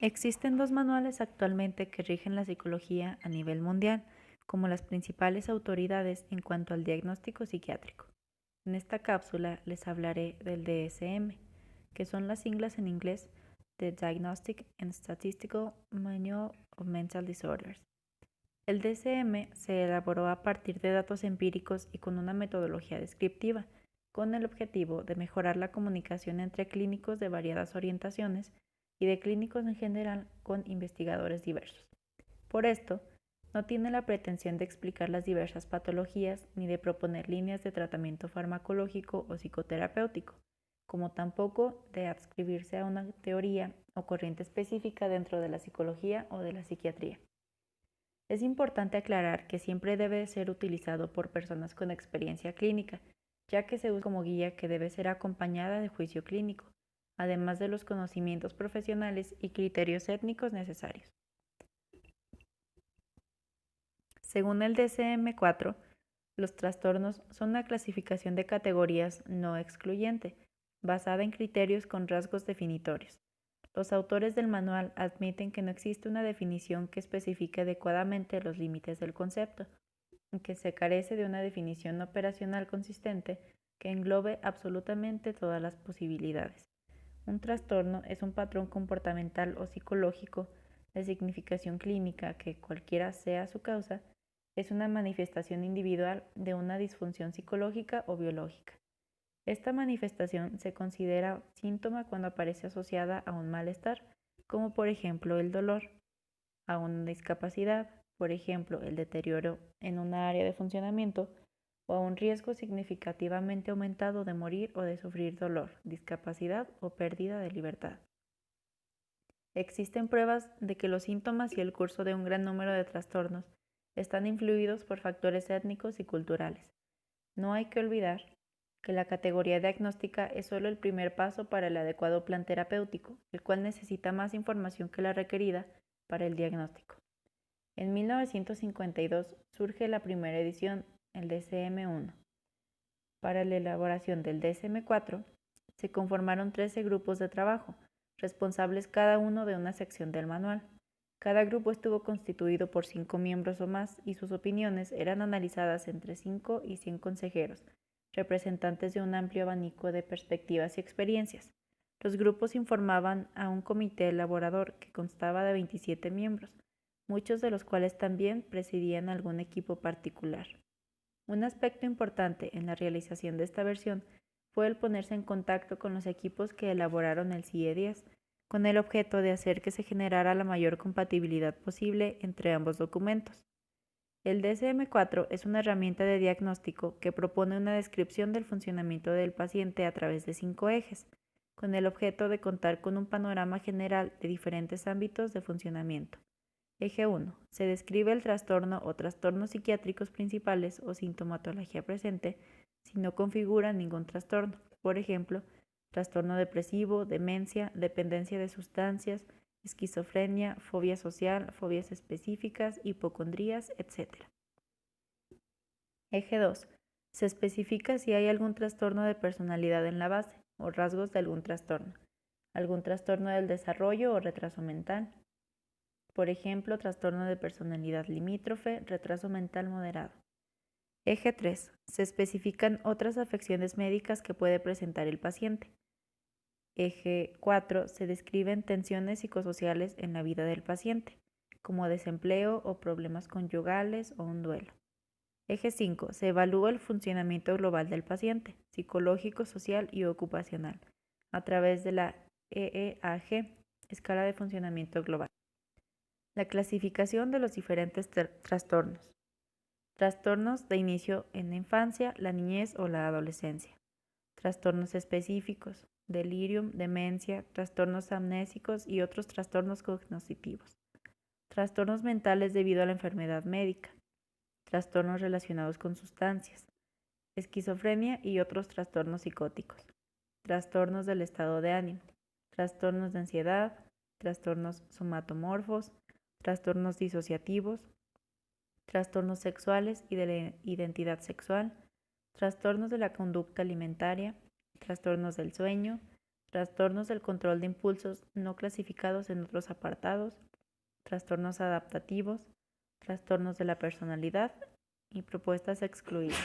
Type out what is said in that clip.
Existen dos manuales actualmente que rigen la psicología a nivel mundial, como las principales autoridades en cuanto al diagnóstico psiquiátrico. En esta cápsula les hablaré del DSM, que son las siglas en inglés de Diagnostic and Statistical Manual of Mental Disorders. El DSM se elaboró a partir de datos empíricos y con una metodología descriptiva, con el objetivo de mejorar la comunicación entre clínicos de variadas orientaciones y de clínicos en general con investigadores diversos. Por esto, no tiene la pretensión de explicar las diversas patologías ni de proponer líneas de tratamiento farmacológico o psicoterapéutico, como tampoco de adscribirse a una teoría o corriente específica dentro de la psicología o de la psiquiatría. Es importante aclarar que siempre debe ser utilizado por personas con experiencia clínica, ya que se usa como guía que debe ser acompañada de juicio clínico, además de los conocimientos profesionales y criterios étnicos necesarios. Según el DSM-4, los trastornos son una clasificación de categorías no excluyente, basada en criterios con rasgos definitorios. Los autores del manual admiten que no existe una definición que especifique adecuadamente los límites del concepto, y que se carece de una definición operacional consistente que englobe absolutamente todas las posibilidades. Un trastorno es un patrón comportamental o psicológico de significación clínica que, cualquiera sea su causa, es una manifestación individual de una disfunción psicológica o biológica. Esta manifestación se considera síntoma cuando aparece asociada a un malestar, como por ejemplo el dolor, a una discapacidad, por ejemplo el deterioro en una área de funcionamiento, o a un riesgo significativamente aumentado de morir o de sufrir dolor, discapacidad o pérdida de libertad. Existen pruebas de que los síntomas y el curso de un gran número de trastornos están influidos por factores étnicos y culturales. No hay que olvidar que la categoría diagnóstica es solo el primer paso para el adecuado plan terapéutico, el cual necesita más información que la requerida para el diagnóstico. En 1952 surge la primera edición, el DSM-1. Para la elaboración del DSM-4 se conformaron 13 grupos de trabajo, responsables cada uno de una sección del manual. Cada grupo estuvo constituido por 5 miembros o más y sus opiniones eran analizadas entre 5 y 100 consejeros, representantes de un amplio abanico de perspectivas y experiencias. Los grupos informaban a un comité elaborador que constaba de 27 miembros, muchos de los cuales también presidían algún equipo particular. Un aspecto importante en la realización de esta versión fue el ponerse en contacto con los equipos que elaboraron el CIE-10, con el objeto de hacer que se generara la mayor compatibilidad posible entre ambos documentos. El DSM-4 es una herramienta de diagnóstico que propone una descripción del funcionamiento del paciente a través de 5 ejes, con el objeto de contar con un panorama general de diferentes ámbitos de funcionamiento. Eje 1. Se describe el trastorno o trastornos psiquiátricos principales o sintomatología presente si no configura ningún trastorno, por ejemplo, trastorno depresivo, demencia, dependencia de sustancias, esquizofrenia, fobia social, fobias específicas, hipocondrías, etc. Eje 2. Se especifica si hay algún trastorno de personalidad en la base o rasgos de algún trastorno del desarrollo o retraso mental, por ejemplo, trastorno de personalidad limítrofe, retraso mental moderado. Eje 3. Se especifican otras afecciones médicas que puede presentar el paciente. Eje 4. Se describen tensiones psicosociales en la vida del paciente, como desempleo o problemas conyugales o un duelo. Eje 5. Se evalúa el funcionamiento global del paciente, psicológico, social y ocupacional, a través de la EEAG, Escala de Funcionamiento Global. La clasificación de los diferentes trastornos. Trastornos de inicio en la infancia, la niñez o la adolescencia. Trastornos específicos, delirium, demencia, trastornos amnésicos y otros trastornos cognitivos. Trastornos mentales debido a la enfermedad médica. Trastornos relacionados con sustancias. Esquizofrenia y otros trastornos psicóticos. Trastornos del estado de ánimo. Trastornos de ansiedad. Trastornos somatomorfos. Trastornos disociativos, trastornos sexuales y de la identidad sexual, trastornos de la conducta alimentaria, trastornos del sueño, trastornos del control de impulsos no clasificados en otros apartados, trastornos adaptativos, trastornos de la personalidad y propuestas excluidas.